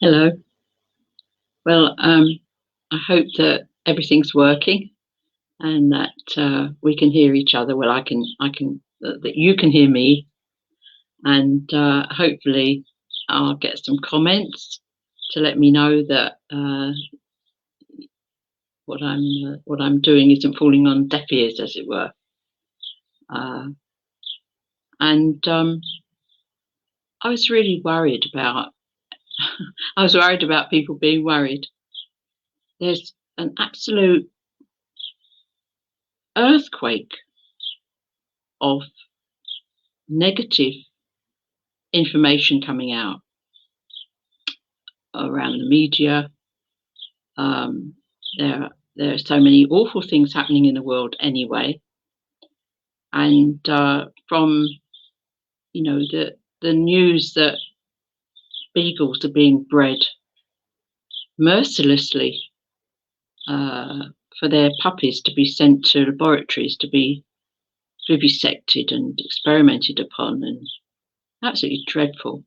Hello. Well, I hope that everything's working and that we can hear each other. Well, that you can hear me, and hopefully, I'll get some comments to let me know that what I'm doing isn't falling on deaf ears, as it were. Uh, and I was really worried about. I was worried about people being worried. There's an absolute earthquake of negative information coming out around the media. Um, there are so many awful things happening in the world anyway, and from the news that beagles are being bred mercilessly for their puppies to be sent to laboratories to be vivisected and experimented upon, and absolutely dreadful.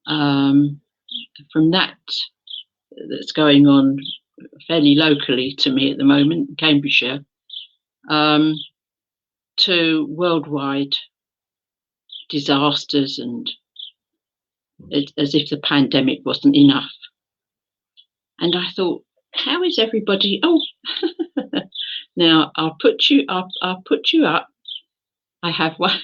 From that's going on fairly locally to me at the moment, Cambridgeshire, to worldwide disasters, and as if the pandemic wasn't enough. And I thought, how is everybody? Oh, now I'll put you up. I have one.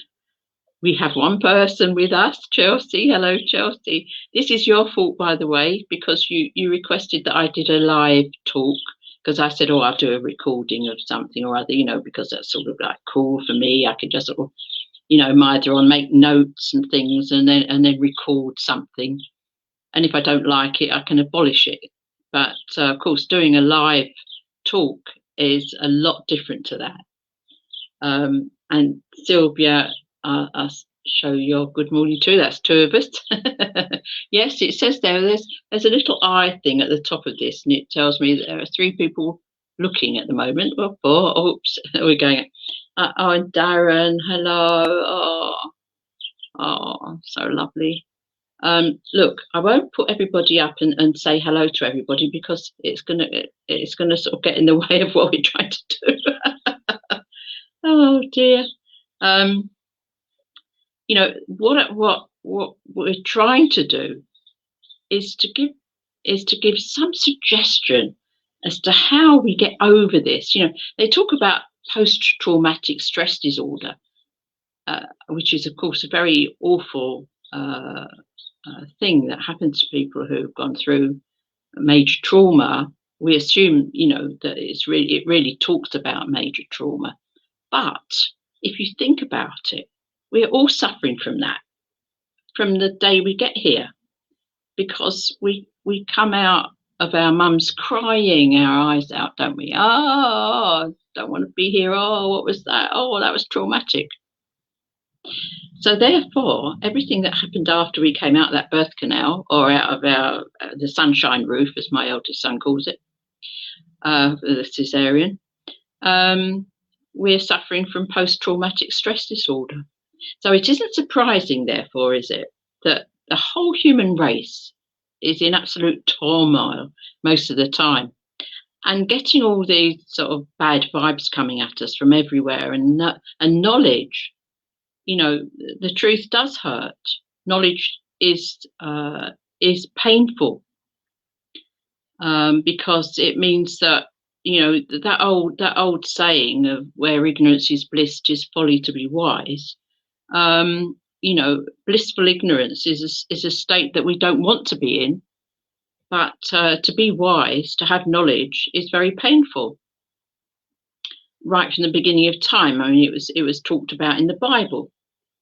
We have one person with us, Chelsea. Hello, Chelsea. This is your fault, by the way, because you requested that I did a live talk, because I said, oh, I'll do a recording of something or other, because that's sort of like cool for me. I could just sort of, either on make notes and things and then record something. And if I don't like it, I can abolish it. But of course, doing a live talk is a lot different to that. And Sylvia, I'll show your good morning too. That's two of us. Yes, it says there's a little eye thing at the top of this, and it tells me that there are 3 people looking at the moment. Well, 4. Oops, we're going. Oh, and Darren, hello. Oh, so lovely. Look, I won't put everybody up and say hello to everybody, because it's gonna sort of get in the way of what we're trying to do. Oh dear. What we're trying to do is to give some suggestion as to how we get over this. They talk about post-traumatic stress disorder, which is of course a very awful thing that happens to people who've gone through major trauma. We assume, that it really talks about major trauma. But if you think about it, we're all suffering from that from the day we get here, because we come out of our mums crying our eyes out, don't we? Oh, don't want to be here. Oh, what was that? Oh, that was traumatic. So therefore, everything that happened after we came out of that birth canal, or out of the sunshine roof, as my eldest son calls it, the cesarean, we're suffering from post-traumatic stress disorder. So it isn't surprising, therefore, is it, that the whole human race is in absolute turmoil most of the time, and getting all these sort of bad vibes coming at us from everywhere, and knowledge. The truth does hurt. Knowledge is painful, because it means that that old saying of where ignorance is bliss, 'tis folly to be wise. Blissful ignorance is a state that we don't want to be in, but to be wise, to have knowledge, is very painful. Right from the beginning of time, I mean, it was talked about in the Bible.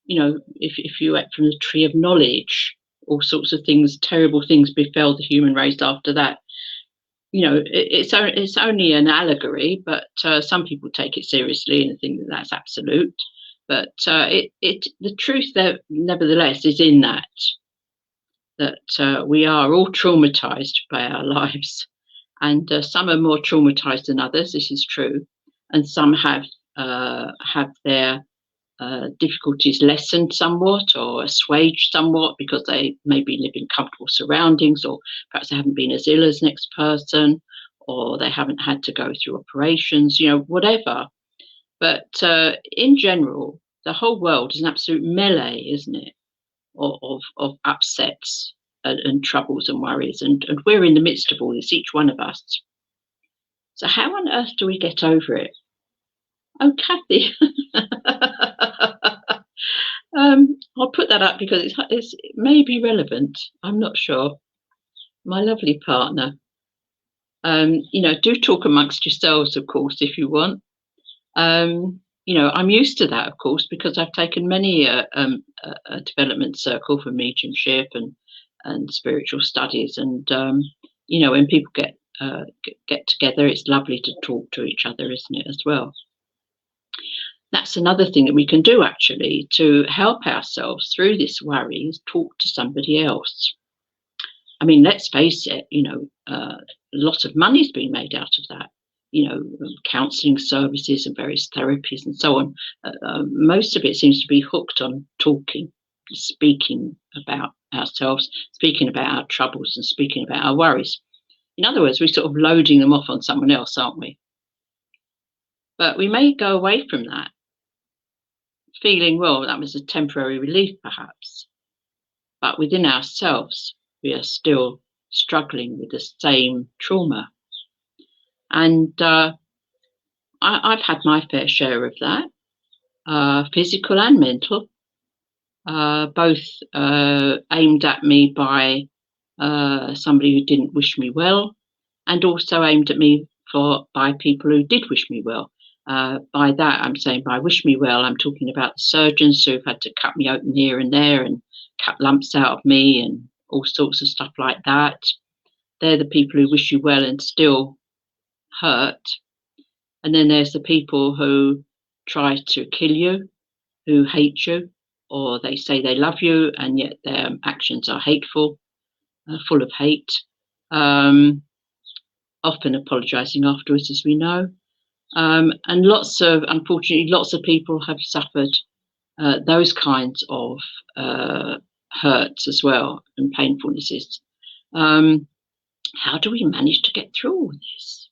If you ate from the tree of knowledge, all sorts of things, terrible things befell the human race after that. It's only an allegory, but some people take it seriously and think that that's absolute. But the truth there, nevertheless, is in that we are all traumatized by our lives, and some are more traumatized than others. This is true, and some have their difficulties lessened somewhat or assuaged somewhat because they maybe live in comfortable surroundings, or perhaps they haven't been as ill as next person, or they haven't had to go through operations, whatever. But in general, the whole world is an absolute melee, isn't it, of upsets and troubles and worries. And we're in the midst of all this, each one of us. So how on earth do we get over it? Oh, Kathy. I'll put that up because it may be relevant. I'm not sure. My lovely partner. Do talk amongst yourselves, of course, if you want. I'm used to that, of course, because I've taken many a development circle for mediumship and spiritual studies, and when people get together, it's lovely to talk to each other, isn't it, as well? That's another thing that we can do, actually, to help ourselves through this worry, is talk to somebody else. I mean, let's face it, a lot of money's been made out of that, counselling services and various therapies and so on. Most of it seems to be hooked on talking, speaking about ourselves, speaking about our troubles and speaking about our worries. In other words, we're sort of loading them off on someone else, aren't we? But we may go away from that feeling, well, that was a temporary relief perhaps, but within ourselves we are still struggling with the same trauma. And I've had my fair share of that, physical and mental, both aimed at me by somebody who didn't wish me well, and also aimed at me by people who did wish me well. By that, I'm saying by wish me well, I'm talking about the surgeons who've had to cut me open here and there and cut lumps out of me and all sorts of stuff like that. They're the people who wish you well and still hurt. And then there's the people who try to kill you, who hate you, or they say they love you and yet their actions are hateful, full of hate, often apologising afterwards, as we know. And unfortunately, lots of people have suffered those kinds of hurts as well and painfulnesses. How do we manage to get through all this?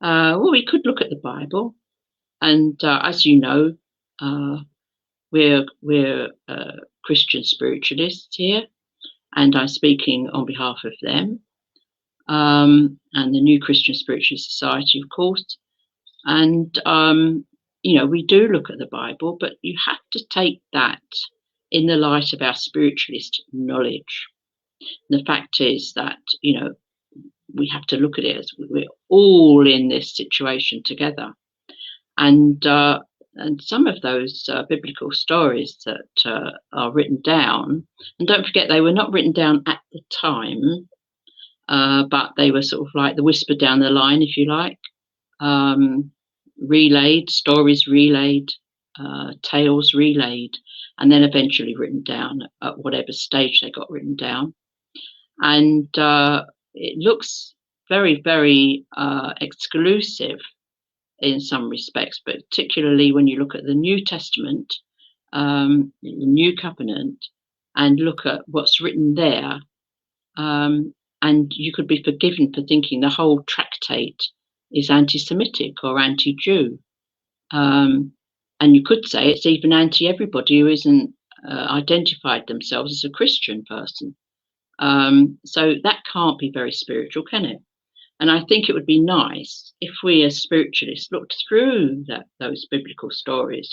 Well, we could look at the Bible, and as you know, we're Christian spiritualists here, and I'm speaking on behalf of them. And the New Christian Spiritualist Society, of course. And, we do look at the Bible, but you have to take that in the light of our spiritualist knowledge. The fact is that, we have to look at it as we're all in this situation together. And some of those biblical stories that are written down, and don't forget, they were not written down at the time, but they were sort of like the whisper down the line, if you like, relayed, stories relayed, tales relayed, and then eventually written down at whatever stage they got written down. And it looks very, very exclusive in some respects, but particularly when you look at the New Testament, the New Covenant, and look at what's written there. And you could be forgiven for thinking the whole tractate is anti-Semitic or anti-Jew. And you could say it's even anti-everybody who isn't identified themselves as a Christian person. So that can't be very spiritual, can it? And I think it would be nice if we as spiritualists looked through those biblical stories,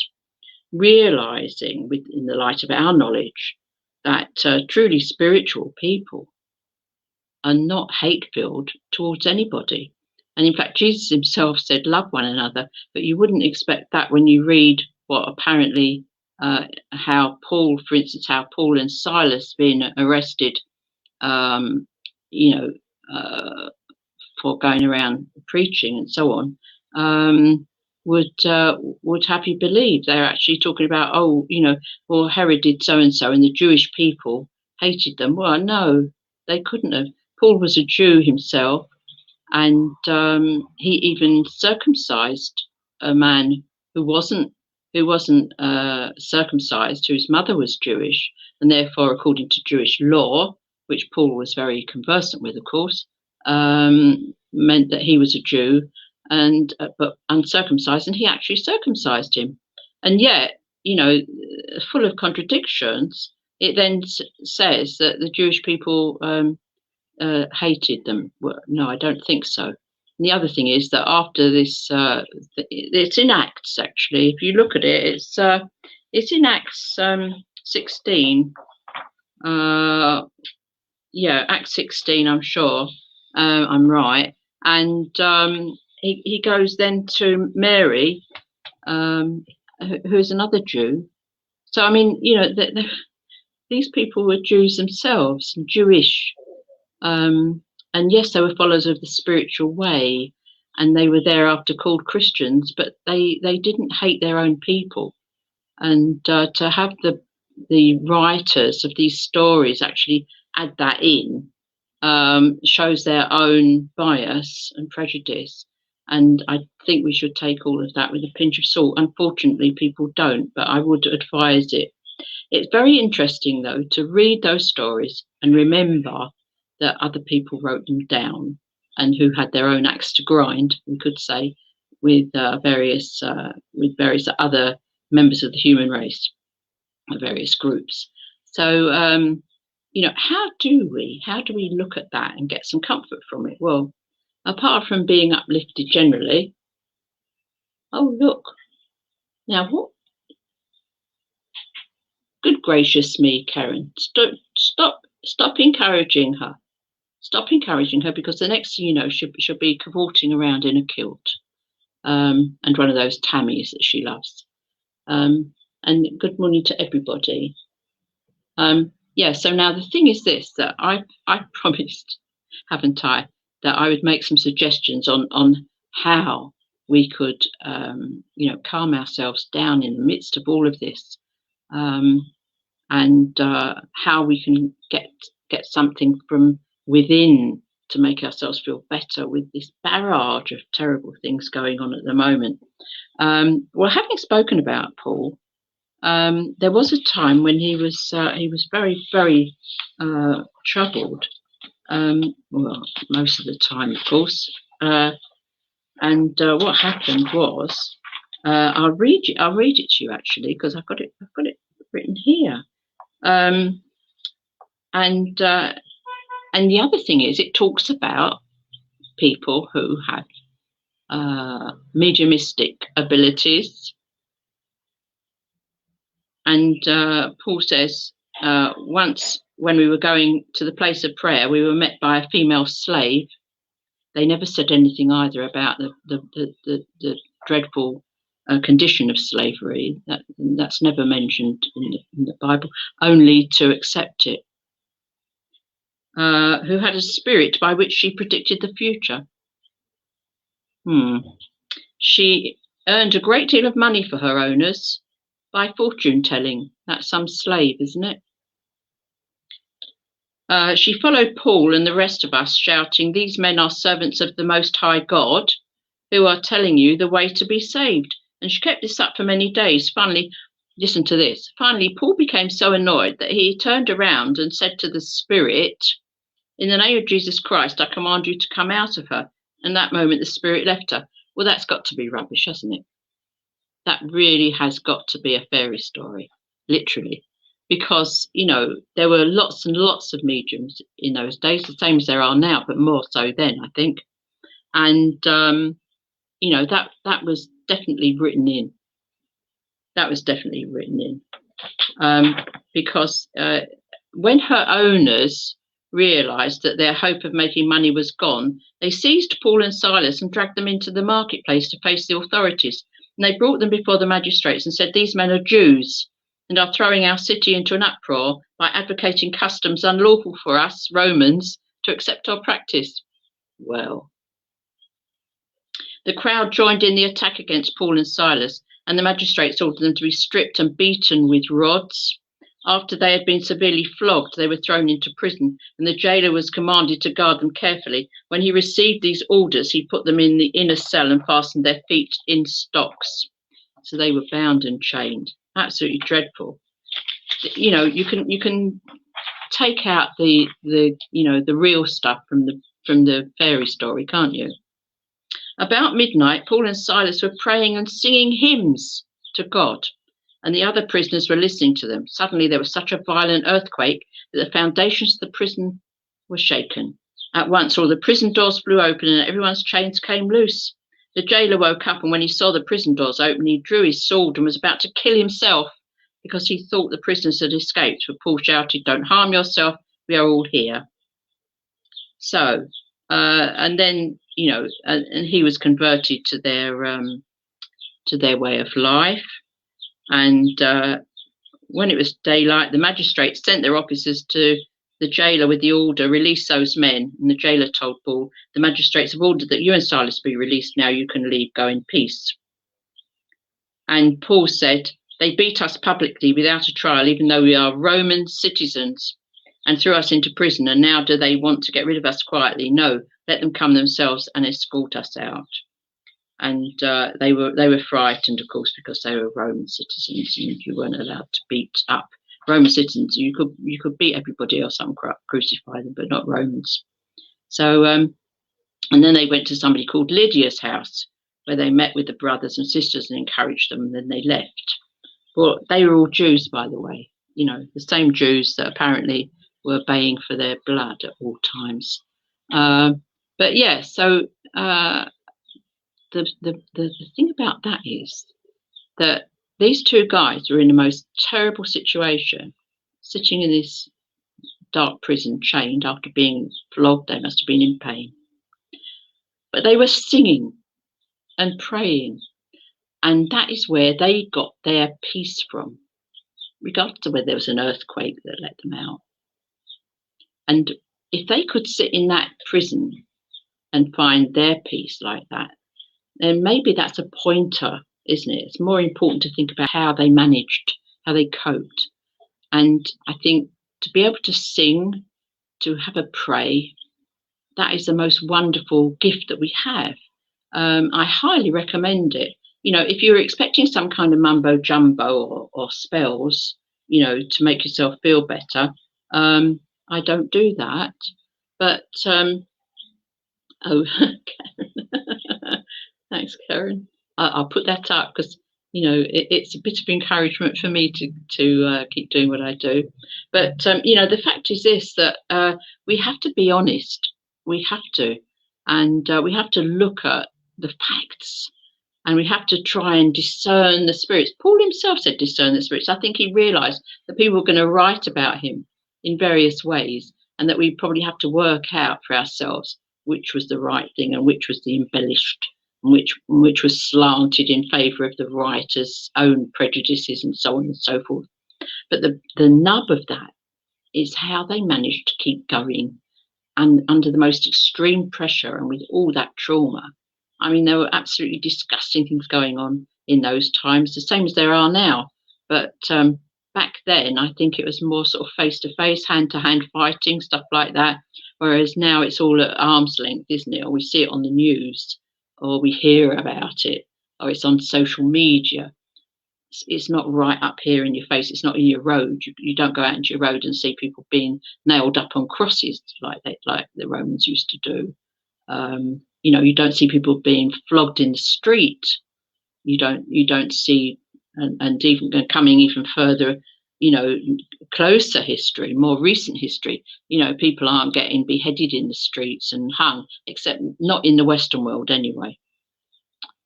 realizing in the light of our knowledge that truly spiritual people are not hate-filled towards anybody. And in fact, Jesus himself said, love one another, but you wouldn't expect that when you read what apparently, how Paul and Silas been arrested, for going around preaching and so on, would have you believe they're actually talking about, well, Herod did so-and-so and the Jewish people hated them. Well, no, they couldn't have. Paul was a Jew himself, and he even circumcised a man who wasn't who wasn't circumcised, whose mother was Jewish, and therefore, according to Jewish law, which Paul was very conversant with, of course, meant that he was a Jew, and but uncircumcised, and he actually circumcised him. And yet, full of contradictions, it then says that the Jewish people hated them. Well, no, I don't think so. And the other thing is that after this, it's in Acts actually. If you look at it, it's in Acts 16. Yeah, Acts 16. I'm sure I'm right. And he goes then to Mary, who's another Jew. So I mean, these people were Jews themselves, and Jewish. And yes, they were followers of the spiritual way, and they were thereafter called Christians, but they didn't hate their own people. And to have the writers of these stories actually add that in shows their own bias and prejudice. And I think we should take all of that with a pinch of salt. Unfortunately, people don't, but I would advise it. It's very interesting, though, to read those stories and remember that other people wrote them down and who had their own axe to grind, we could say, with various other members of the human race, various groups. So, how do we look at that and get some comfort from it? Well, apart from being uplifted generally, oh look, now what? Good gracious me, Karen, stop encouraging her. Stop encouraging her, because the next thing you know, she'll be cavorting around in a kilt and one of those tammies that she loves. And good morning to everybody. So now the thing is this, that I promised, haven't I, that I would make some suggestions on how we could, calm ourselves down in the midst of all of this, and how we can get something from within to make ourselves feel better with this barrage of terrible things going on at the moment. Well, having spoken about Paul, there was a time when he was very, very troubled. Well, most of the time, of course. And what happened was, I'll read it to you actually, because I've got it written here. And the other thing is, it talks about people who have mediumistic abilities. And Paul says, once when we were going to the place of prayer, we were met by a female slave. They never said anything either about the dreadful condition of slavery. That's never mentioned in the Bible, only to accept it. Who had a spirit by which she predicted the future. She earned a great deal of money for her owners by fortune telling. That's some slave, isn't it? She followed Paul and the rest of us, shouting, "These men are servants of the Most High God, who are telling you the way to be saved." And she kept this up for many days. Finally, listen to this. Finally, Paul became so annoyed that he turned around and said to the spirit, "In the name of Jesus Christ, I command you to come out of her." And that moment, the spirit left her. Well, that's got to be rubbish, hasn't it? That really has got to be a fairy story, literally. Because, there were lots and lots of mediums in those days, the same as there are now, but more so then, I think. And, that was definitely written in. That was definitely written in. Because when her owners realised that their hope of making money was gone, they seized Paul and Silas and dragged them into the marketplace to face the authorities. And they brought them before the magistrates and said, "These men are Jews and are throwing our city into an uproar by advocating customs unlawful for us, Romans, to accept or practice." Well, the crowd joined in the attack against Paul and Silas, and the magistrates ordered them to be stripped and beaten with rods. After they had been severely flogged, they were thrown into prison, and the jailer was commanded to guard them carefully. When he received these orders, he put them in the inner cell and fastened their feet in stocks. So they were bound and chained. Absolutely dreadful. You know, you can take out the real stuff from the fairy story, can't you? About midnight, Paul and Silas were praying and singing hymns to God, and the other prisoners were listening to them. Suddenly there was such a violent earthquake that the foundations of the prison were shaken. At once all the prison doors flew open and everyone's chains came loose. The jailer woke up, and when he saw the prison doors open, he drew his sword and was about to kill himself because he thought the prisoners had escaped. But Paul shouted, "Don't harm yourself, we are all here." So, and then, and he was converted to their way of life. And when it was daylight, the magistrates sent their officers to the jailer with the order, "Release those men." And the jailer told Paul, "The magistrates have ordered that you and Silas be released. Now you can leave, go in peace." And Paul said, "They beat us publicly without a trial, even though we are Roman citizens, and threw us into prison. And now do they want to get rid of us quietly? No, let them come themselves and escort us out." And they were frightened, of course, because they were Roman citizens, and you weren't allowed to beat up Roman citizens. You could beat everybody else up, crucify them, but not Romans. So, and then they went to somebody called Lydia's house, where they met with the brothers and sisters and encouraged them, and then they left. Well, they were all Jews, by the way, the same Jews that apparently were baying for their blood at all times. But yeah, so the thing about that is that these two guys were in the most terrible situation, sitting in this dark prison, chained after being flogged. They must have been in pain. But they were singing and praying, and that is where they got their peace from, regardless of whether there was an earthquake that let them out. And if they could sit in that prison and find their peace like that, then maybe that's a pointer, isn't it? It's more important to think about how they managed, how they coped. And I think to be able to sing, to have a pray, that is the most wonderful gift that we have. I highly recommend it. If you're expecting some kind of mumbo jumbo or spells, to make yourself feel better, I don't do that. But oh, thanks, Karen. I'll put that up because it's a bit of encouragement for me to keep doing what I do. But the fact is this, that we have to be honest. We have to, and we have to look at the facts, and we have to try and discern the spirits. Paul himself said discern the spirits. I think he realised that people were going to write about him in various ways, and that we probably have to work out for ourselves which was the right thing and which was the embellished, and which was slanted in favour of the writer's own prejudices and so on and so forth. But the nub of that is how they managed to keep going, and under the most extreme pressure and with all that trauma. I mean, there were absolutely disgusting things going on in those times, the same as there are now. But back then, I think it was more sort of face-to-face, hand-to-hand fighting, stuff like that. Whereas now it's all at arm's length, isn't it? Or we see it on the news, or we hear about it, or it's on social media. It's not right up here in your face. It's not in your road. You don't go out into your road and see people being nailed up on crosses like the Romans used to do. You don't see people being flogged in the street. You don't see, and even coming even further, closer history, more recent history, people aren't getting beheaded in the streets and hung, except not in the Western world anyway.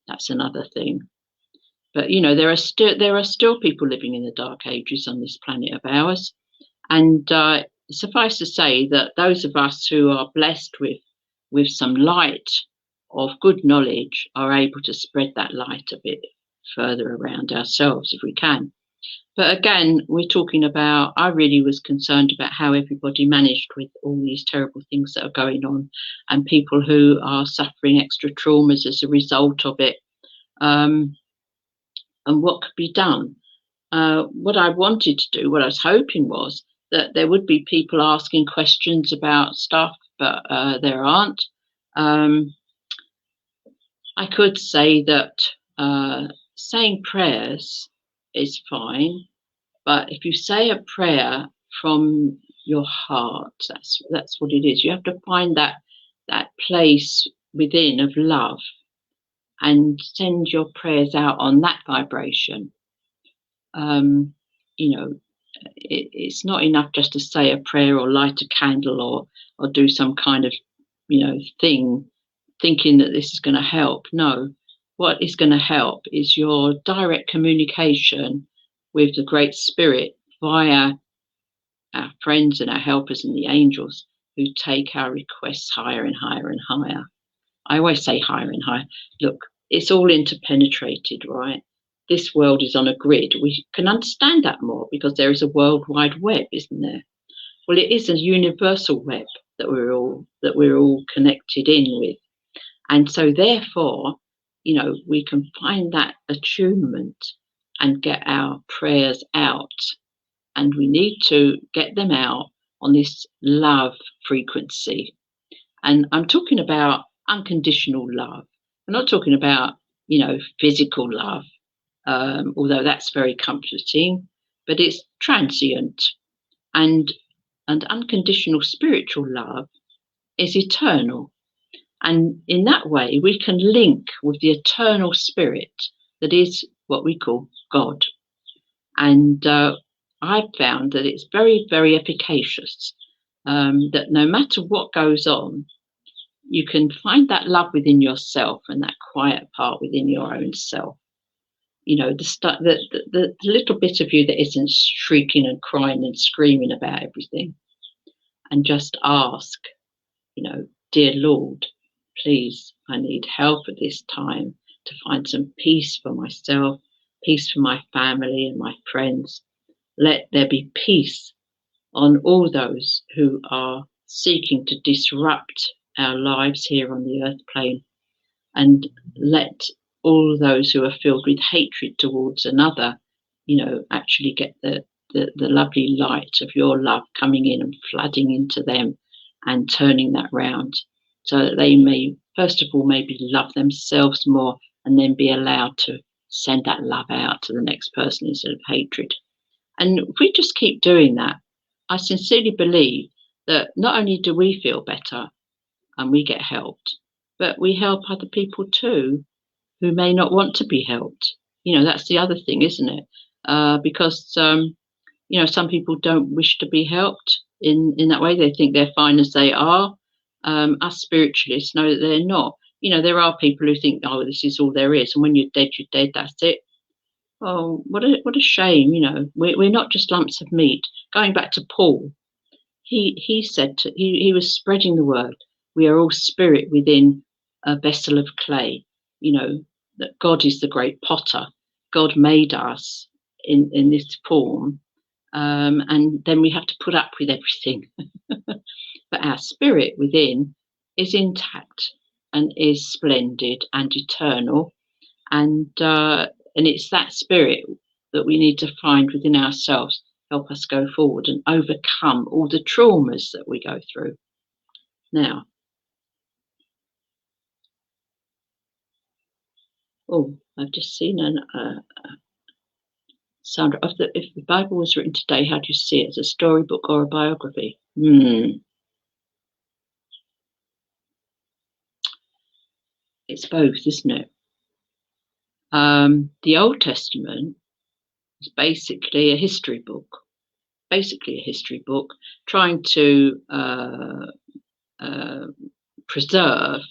That's another thing. But there are still people living in the dark ages on this planet of ours, and suffice to say that those of us who are blessed with some light of good knowledge are able to spread that light a bit further around ourselves if we can. But again, we're talking about, I really was concerned about how everybody managed with all these terrible things that are going on, and people who are suffering extra traumas as a result of it, and what could be done. What I wanted to do, what I was hoping was that there would be people asking questions about stuff, but there aren't. I could say that saying prayers is fine, but if you say a prayer from your heart, that's what it is. You have to find that place within of love and send your prayers out on that vibration. Um, you know, it's not enough just to say a prayer or light a candle or do some kind of thing thinking that this is going to help. No, what is going to help is your direct communication with the Great Spirit via our friends and our helpers and the angels who take our requests higher and higher and higher. I always say higher and higher. Look, it's all interpenetrated, right? This world is on a grid. We can understand that more because there is a world wide web, isn't there? Well, it is a universal web that we're all connected in with. And so therefore, we can find that attunement and get our prayers out. And we need to get them out on this love frequency. And I'm talking about unconditional love. I'm not talking about, physical love, although that's very comforting, but it's transient. And unconditional spiritual love is eternal. And in that way, we can link with the eternal spirit that is what we call God. And I've found that it's very, very efficacious, that no matter what goes on, you can find that love within yourself and that quiet part within your own self. The little bit of you that isn't shrieking and crying and screaming about everything, and just ask, dear Lord, please, I need help at this time to find some peace for myself, peace for my family and my friends. Let there be peace on all those who are seeking to disrupt our lives here on the earth plane, and let all those who are filled with hatred towards another, actually get the lovely light of your love coming in and flooding into them and turning that round, so that they may, first of all, maybe love themselves more and then be allowed to send that love out to the next person instead of hatred. And if we just keep doing that, I sincerely believe that not only do we feel better and we get helped, but we help other people too who may not want to be helped. That's the other thing, isn't it? Because some people don't wish to be helped in that way. They think they're fine as they are. Us spiritualists know that they're not. There are people who think, oh, this is all there is, and when you're dead, that's it. Oh, what a shame. We're not just lumps of meat. Going back to Paul, he said he was spreading the word. We are all spirit within a vessel of clay. That God is the great potter. God made us in this form, and then we have to put up with everything. But our spirit within is intact and is splendid and eternal, and it's that spirit that we need to find within ourselves, help us go forward and overcome all the traumas that we go through. Now, I've just seen Sandra, if the Bible was written today, how do you see it? As a storybook or a biography? It's both, isn't it? The Old Testament is basically a history book. Trying to preserve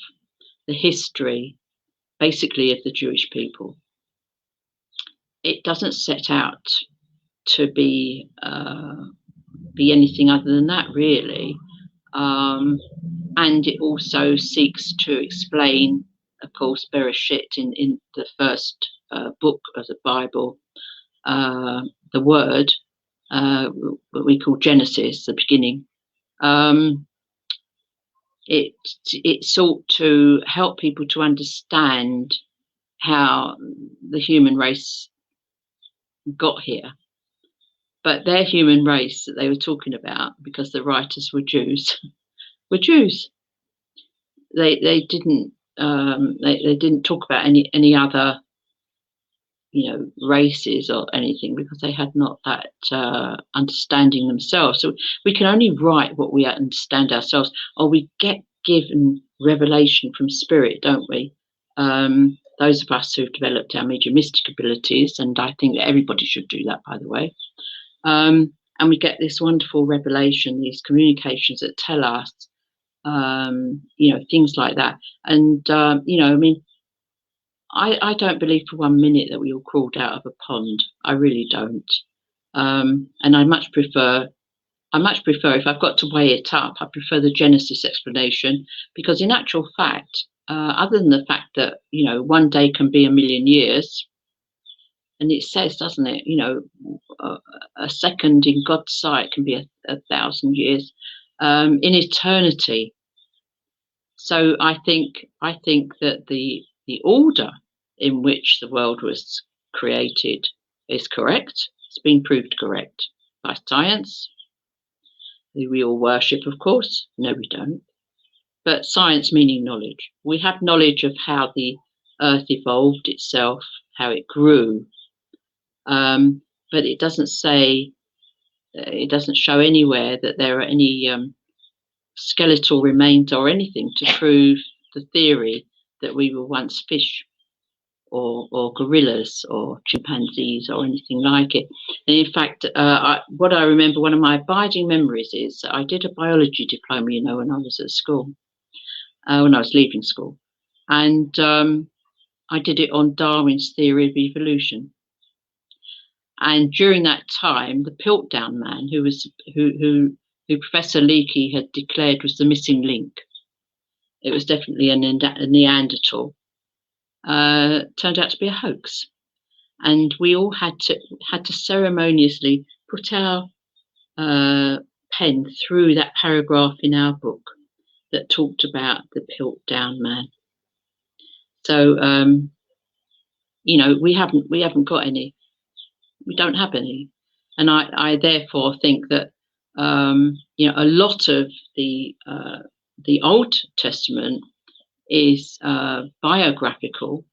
the history, basically, of the Jewish people. It doesn't set out to be anything other than that, really. And it also seeks to explain, of course, Bereshit in the first book of the Bible, the word, what we call Genesis, the beginning. It sought to help people to understand how the human race got here. But their human race that they were talking about, because the writers were Jews, were Jews. They didn't talk about any other races or anything, because they had not that understanding themselves. So we can only write what we understand ourselves, or we get given revelation from spirit, don't we? Those of us who've developed our mediumistic abilities, and I think that everybody should do that, by the way. And we get this wonderful revelation, these communications that tell us, things like that. And, I don't believe for 1 minute that we all crawled out of a pond. I really don't. And I much prefer, if I've got to weigh it up, I prefer the Genesis explanation, because in actual fact, other than the fact that, one day can be 1,000,000 years, and it says, doesn't it, a second in God's sight can be 1,000 years, in eternity. So I think that the order in which the world was created is correct. It's been proved correct by science, who we all worship, of course. No, we don't. But science meaning knowledge. We have knowledge of how the earth evolved itself, how it grew, but it doesn't say, it doesn't show anywhere that there are any skeletal remains or anything to prove the theory that we were once fish or gorillas or chimpanzees or anything like it. And in fact, what I remember, one of my abiding memories is I did a biology diploma, when I was at school, when I was leaving school. And I did it on Darwin's theory of evolution. And during that time, the Piltdown man, who Professor Leakey had declared was the missing link, it was definitely a Neanderthal, turned out to be a hoax. And we all had to ceremoniously put our pen through that paragraph in our book that talked about the Piltdown man. So we haven't got any. We don't have any, and I therefore think that a lot of the Old Testament is biographical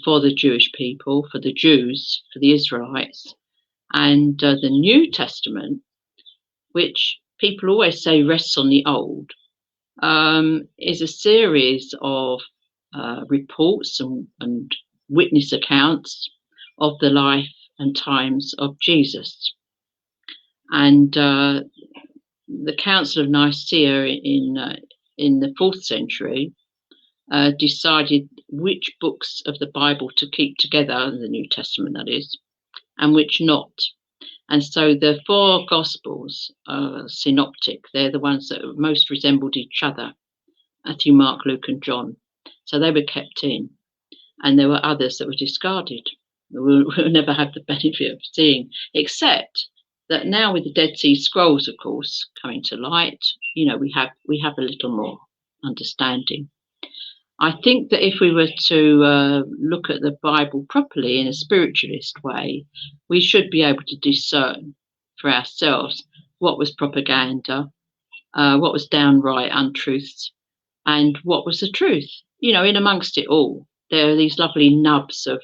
for the Jewish people, for the Jews, for the Israelites, and the New Testament, which people always say rests on the Old, is a series of reports and witness accounts of the life and times of Jesus. And the Council of Nicaea in the 4th century decided which books of the Bible to keep together, the New Testament that is, and which not. And so the 4 Gospels, synoptic, they're the ones that most resembled each other: Matthew, Mark, Luke, and John. So they were kept in, and there were others that were discarded. We'll never have the benefit of seeing, except that now with the Dead Sea Scrolls, of course, coming to light, we have a little more understanding. I think that if we were to look at the Bible properly in a spiritualist way, we should be able to discern for ourselves what was propaganda, what was downright untruths, and what was the truth. In amongst it all, there are these lovely nubs of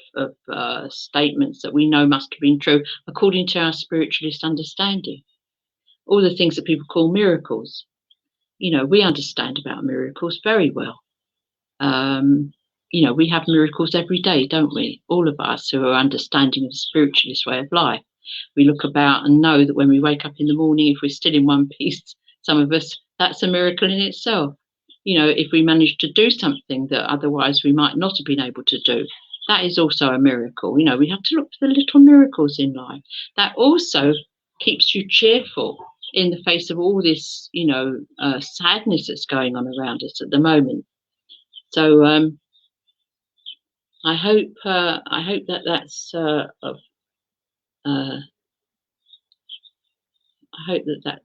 statements that we know must have been true according to our spiritualist understanding. All the things that people call miracles, we understand about miracles very well. We have miracles every day, don't we? All of us who are understanding of the spiritualist way of life. We look about and know that when we wake up in the morning, if we're still in one piece, some of us, that's a miracle in itself. If we manage to do something that otherwise we might not have been able to do, that is also a miracle. We have to look for the little miracles in life. That also keeps you cheerful in the face of all this, sadness that's going on around us at the moment. So I hope that that's I hope that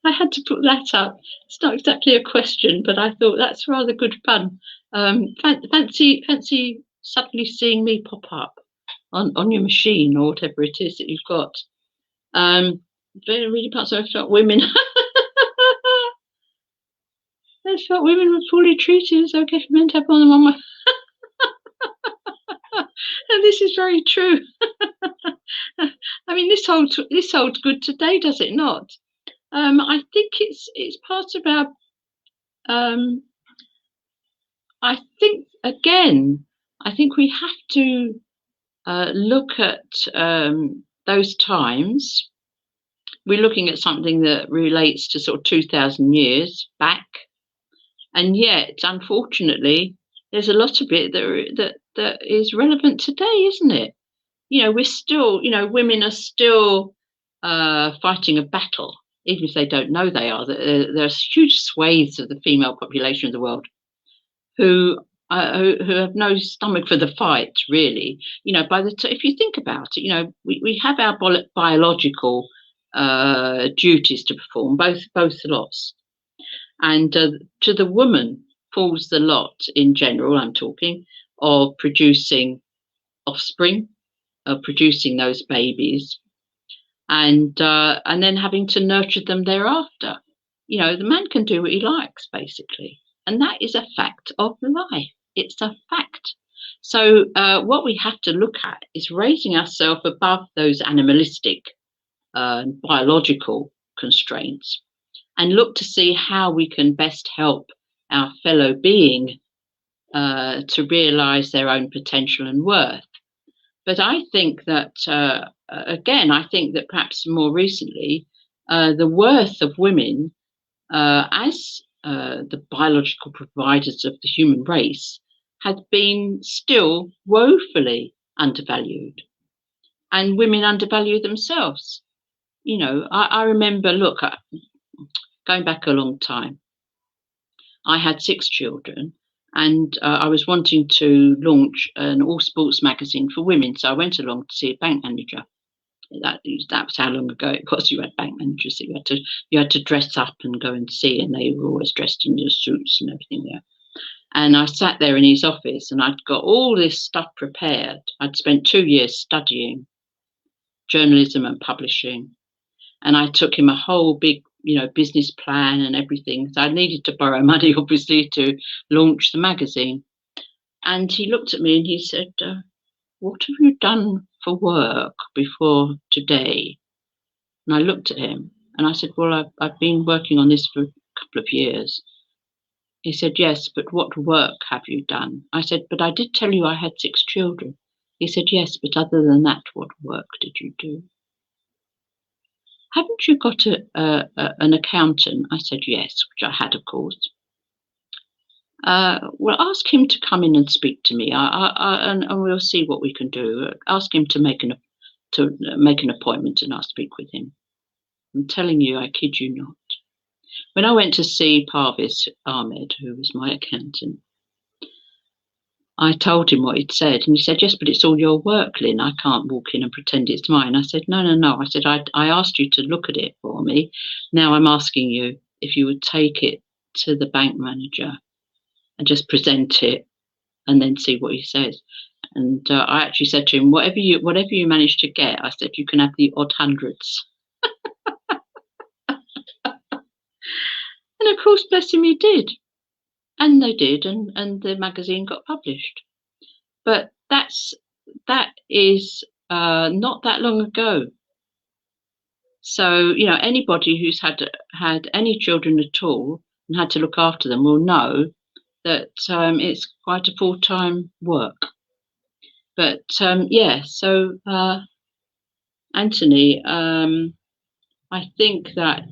I had to put that up. It's not exactly a question, but I thought that's rather good fun. Fancy suddenly seeing me pop up on your machine or whatever it is that you've got. Very really parts of women. I felt women were poorly treated, so okay for men to have more than one wife. And this is very true. I mean, this holds good today, does it not? I think it's part of our. I think again, I think we have to look at those times. We're looking at something that relates to sort of 2,000 years back, and yet, unfortunately, there's a lot of it that is relevant today, isn't it? We're still, women are still fighting a battle, even if they don't know they are. There's huge swathes of the female population of the world who have no stomach for the fight, really. If you think about it, we have our biological duties to perform, both lots, and to the woman falls the lot in general. I'm talking of producing offspring, of producing those babies, and then having to nurture them thereafter. The man can do what he likes, basically, and that is a fact of life. It's a fact. So what we have to look at is raising ourselves above those animalistic, biological constraints, and look to see how we can best help our fellow being to realise their own potential and worth. But I think that, again, I think that perhaps more recently, the worth of women as the biological providers of the human race had been still woefully undervalued, and women undervalue themselves. I remember, look, going back a long time, I had 6 children, and I was wanting to launch an all sports magazine for women. So I went along to see a bank manager. That was how long ago it was. You had bank managers that you had to dress up and go and see, and they were always dressed in their suits and everything there. And I sat there in his office, and I'd got all this stuff prepared. I'd spent 2 years studying journalism and publishing, and I took him a whole big, business plan and everything. So I needed to borrow money, obviously, to launch the magazine. And he looked at me and he said, "What have you done for work before today?" And I looked at him and I said, "Well, I've been working on this for a couple of years." He said, "Yes, but what work have you done?" I said, "But I did tell you I had 6 children." He said, "Yes, but other than that, what work did you do?" "Haven't you got an accountant?" I said, "Yes," which I had, of course. "Well, ask him to come in and speak to me, and we'll see what we can do. Ask him to make an appointment, and I'll speak with him." I'm telling you, I kid you not. When I went to see Parvis Ahmed, who was my accountant, I told him what he'd said, and he said, "Yes, but it's all your work, Lynn. I can't walk in and pretend it's mine." I said, No. I said, I asked you to look at it for me. Now I'm asking you if you would take it to the bank manager and just present it and then see what he says." And I actually said to him, whatever you manage to get, I said, you can have the odd hundreds. And of course, bless him, he did. And they did, and the magazine got published. But that is not that long ago. So, anybody who's had any children at all and had to look after them will know that it's quite a full-time work. But yeah, so Anthony, I think that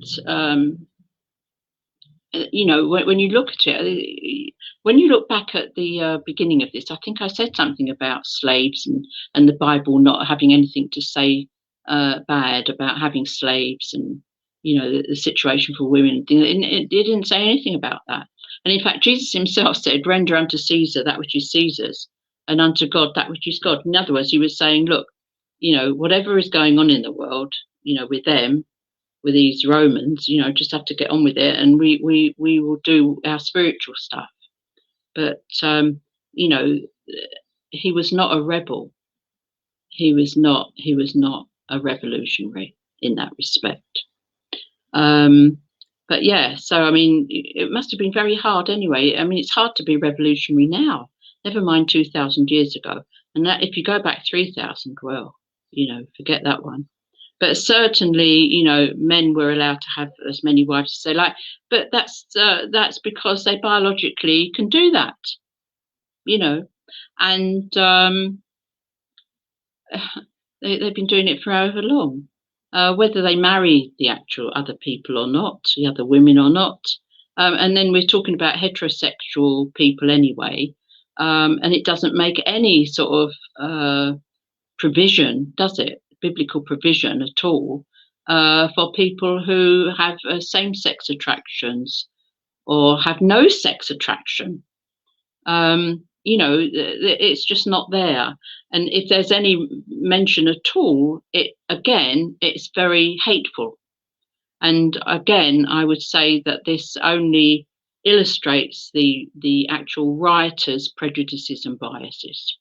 when you look at it, when you look back at the beginning of this, I think I said something about slaves and the Bible not having anything to say bad about having slaves, and the situation for women. It didn't say anything about that. And in fact, Jesus himself said, "Render unto Caesar that which is Caesar's, and unto God that which is God." In other words, he was saying, look, whatever is going on in the world, with them, with these Romans, just have to get on with it, and we will do our spiritual stuff. But he was not a rebel. He was not a revolutionary in that respect. But yeah, so I mean, it must have been very hard anyway. I mean, it's hard to be revolutionary now, never mind 2,000 years ago. And that if you go back 3,000, well, forget that one. But certainly, men were allowed to have as many wives as they like. But that's because they biologically can do that, and they've been doing it for however long. Whether they marry the actual other people or not, the other women or not. And then we're talking about heterosexual people anyway. And it doesn't make any sort of provision, does it? Biblical provision at all for people who have same-sex attractions or have no sex attraction. It's just not there. And if there's any mention at all, it's very hateful. And again, I would say that this only illustrates the actual writer's prejudices and biases.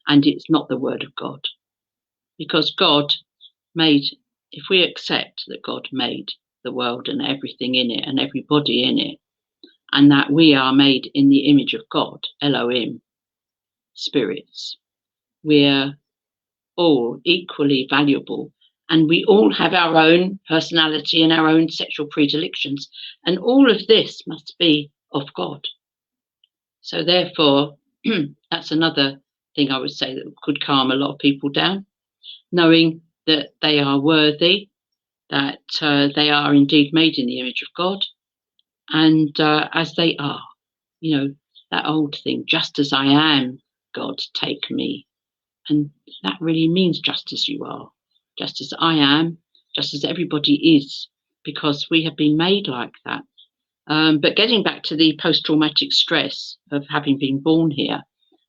And it's not the word of God. Because God made, if we accept that God made the world and everything in it and everybody in it, and that we are made in the image of God, Elohim, spirits. We're all equally valuable, and we all have our own personality and our own sexual predilections, and all of this must be of God. So therefore, that's another thing I would say that could calm a lot of people down, knowing that they are worthy, that they are indeed made in the image of God, and as they are, that old thing, just as I am, God, take me. And that really means just as you are, just as I am, just as everybody is, because we have been made like that. But getting back to the post-traumatic stress of having been born here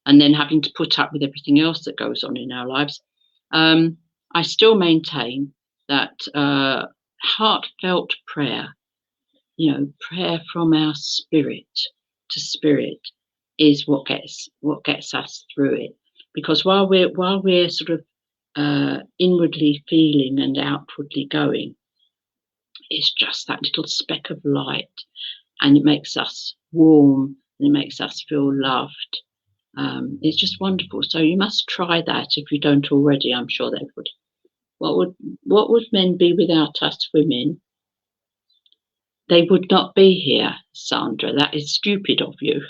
and then having to put up with everything else that goes on in our lives, I still maintain that heartfelt prayer, prayer from our spirit to spirit, is what gets us through it. Because while we're sort of inwardly feeling and outwardly going, it's just that little speck of light, and it makes us warm and it makes us feel loved. It's just wonderful. So you must try that if you don't already. I'm sure they would. What would men be without us women? They would not be here, Sandra. That is stupid of you.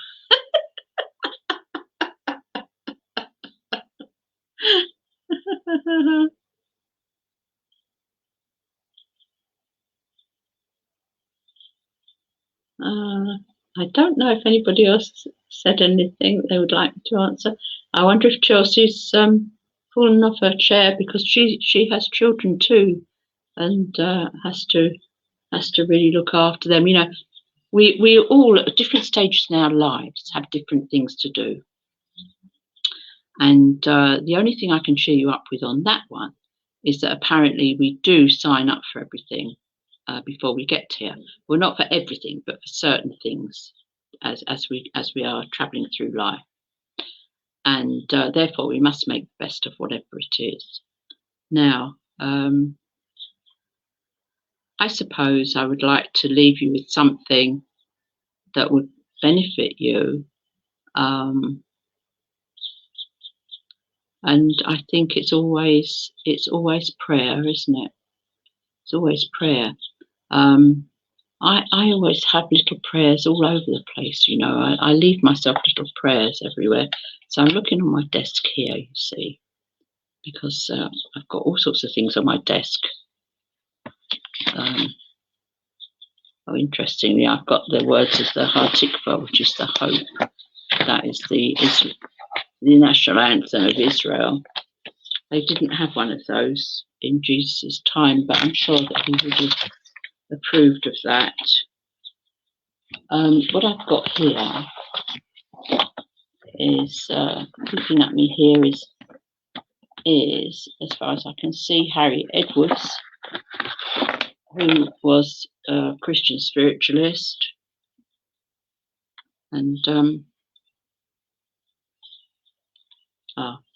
I don't know if anybody else said anything they would like to answer. I wonder if Chelsea's fallen off her chair because she has children too, and has to really look after them. We all at different stages in our lives have different things to do, and the only thing I can cheer you up with on that one is that apparently we do sign up for everything before we get here. Well, not for everything, but for certain things as we are travelling through life, and therefore we must make the best of whatever it is. Now, I suppose I would like to leave you with something that would benefit you, and I think it's always prayer, isn't it? It's always prayer. I always have little prayers all over the place, I leave myself little prayers everywhere. So I'm looking on my desk here, you see, because I've got all sorts of things on my desk. Interestingly, I've got the words of the Hatikva, which is the hope. That is the national anthem of Israel. They didn't have one of those in Jesus' time, but I'm sure that he would have approved of that. What I've got here is, looking at me here is, as far as I can see, Harry Edwards, who was a Christian spiritualist. And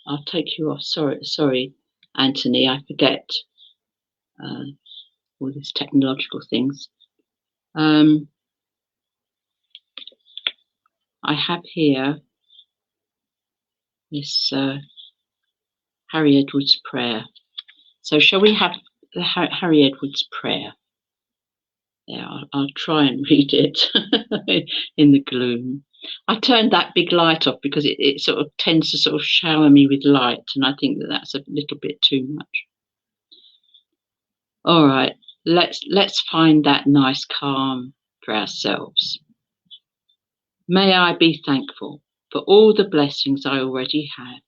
I'll take you off. Sorry, Anthony, I forget all these technological things. I have here this Harry Edwards prayer. So shall we have the Harry Edwards prayer? Yeah, I'll try and read it in the gloom. I turned that big light off because it sort of tends to sort of shower me with light, and I think that that's a little bit too much. All right, let's find that nice calm for ourselves. May I be thankful for all the blessings I already have.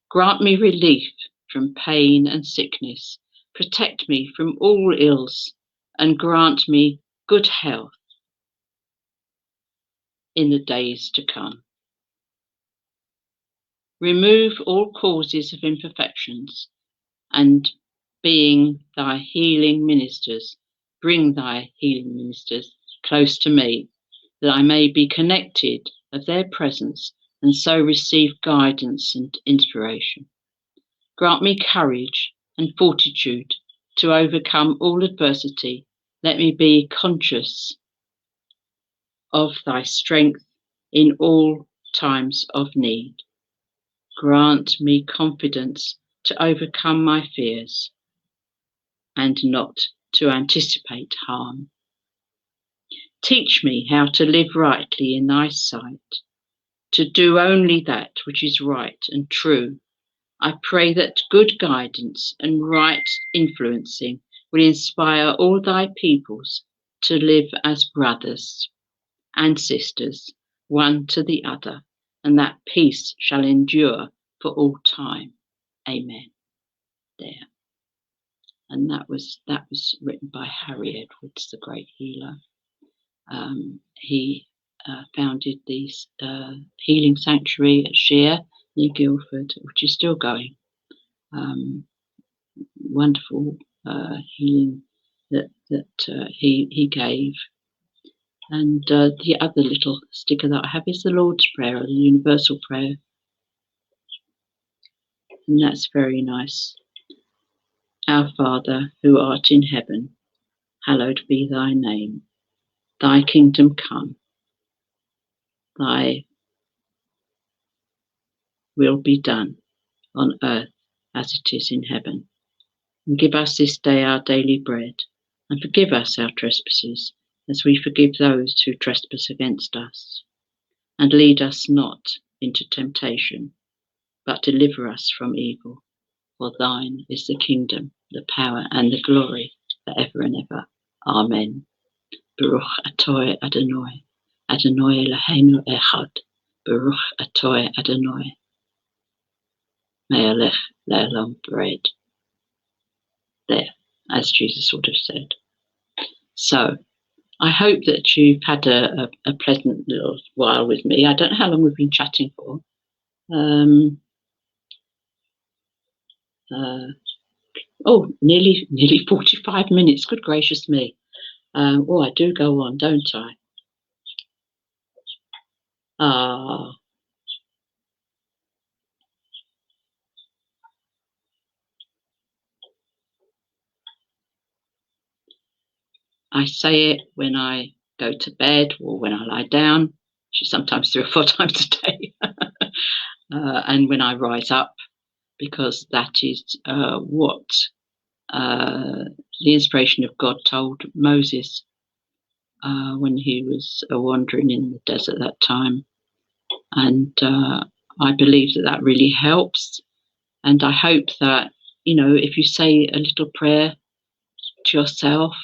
Grant me relief from pain and sickness. Protect me from all ills and grant me good health in the days to come. Remove all causes of imperfections and being thy healing ministers, bring thy healing ministers close to me, that I may be connected of their presence and so receive guidance and inspiration. Grant me courage and fortitude to overcome all adversity. Let me be conscious of thy strength in all times of need. Grant me confidence to overcome my fears and not to anticipate harm. Teach me how to live rightly in thy sight, to do only that which is right and true. I pray that good guidance and right influencing will inspire all thy peoples to live as brothers and sisters, one to the other, and that peace shall endure for all time. Amen. There. And that was written by Harry Edwards, the great healer. He founded the healing sanctuary at Shear near Guildford, which is still going. Wonderful healing that he gave. And the other little sticker that I have is the Lord's Prayer, or the Universal Prayer. And that's very nice. Our Father, who art in heaven, hallowed be thy name. Thy kingdom come. Thy will be done on earth as it is in heaven. And give us this day our daily bread, and forgive us our trespasses, as we forgive those who trespass against us. And lead us not into temptation, but deliver us from evil. For thine is the kingdom, the power, and the glory, forever and ever. Amen. Baruch atoi Adonai, Adonai Eloheinu echad. Baruch atoi Adonai, Me'elech le'olam vaed. There, as Jesus would have said. So, I hope that you've had a pleasant little while with me. I don't know how long we've been chatting for. Nearly 45 minutes. Good gracious me. I do go on, don't I? I say it when I go to bed or when I lie down, which is sometimes 3 or 4 times a day, and when I rise up, because that is what the inspiration of God told Moses when he was wandering in the desert that time. And I believe that really helps. And I hope that, if you say a little prayer to yourself,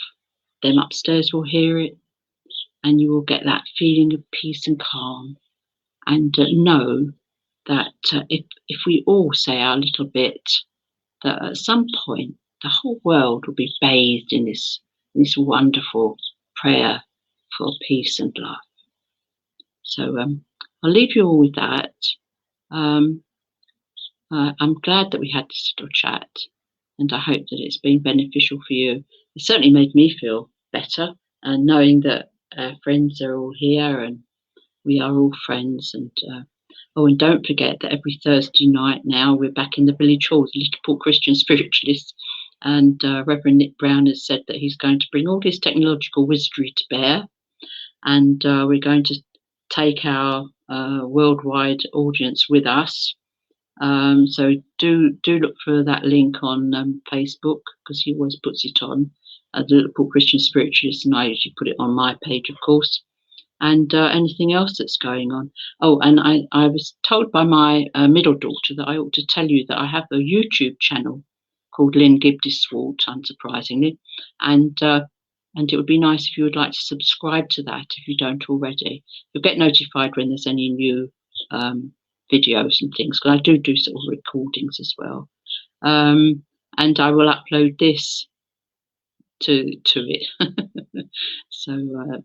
them upstairs will hear it, and you will get that feeling of peace and calm. And know that if we all say our little bit, that at some point the whole world will be bathed in this wonderful prayer for peace and love. So I'll leave you all with that. I'm glad that we had this little chat, and I hope that it's been beneficial for you. It certainly made me feel better, and knowing that our friends are all here and we are all friends. And and don't forget that every Thursday night now we're back in the village hall, the Little Port Christian Spiritualist, And Reverend Nick Brown has said that he's going to bring all his technological wizardry to bear, and we're going to take our worldwide audience with us. So do look for that link on Facebook, because he always puts it on. The Liverpool Christian Spiritualist, and I usually put it on my page, of course. And anything else that's going on. Oh, and I was told by my middle daughter that I ought to tell you that I have a YouTube channel called Lyn Gibb-de, unsurprisingly, and it would be nice if you would like to subscribe to that if you don't already. You'll get notified when there's any new videos and things, because I do sort of recordings as well. And I will upload this to it, so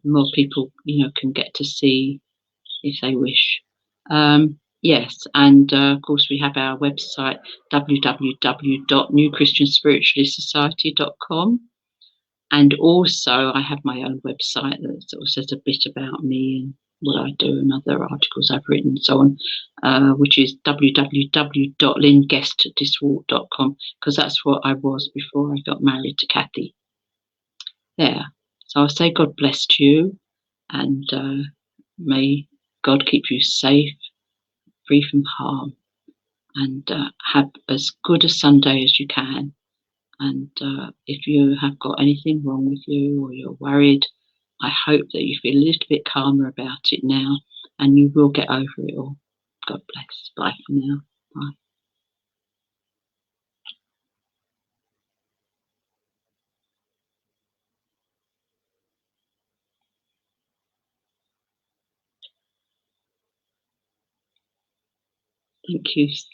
more people, can get to see if they wish. Yes, and of course we have our website, www.newchristianspiritualistsociety.com, and also I have my own website that sort of says a bit about me and what I do and other articles I've written and so on, which is www.lynguestdiswalt.com, because that's what I was before I got married to Kathy. There. So I'll say God bless you, and may God keep you safe, free from harm, and have as good a Sunday as you can. And if you have got anything wrong with you or you're worried, I hope that you feel a little bit calmer about it now, and you will get over it all. God bless. Bye for now. Bye.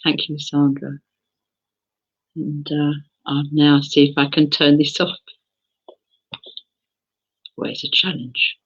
Thank you, Sandra. And I'll now see if I can turn this off. Always a challenge.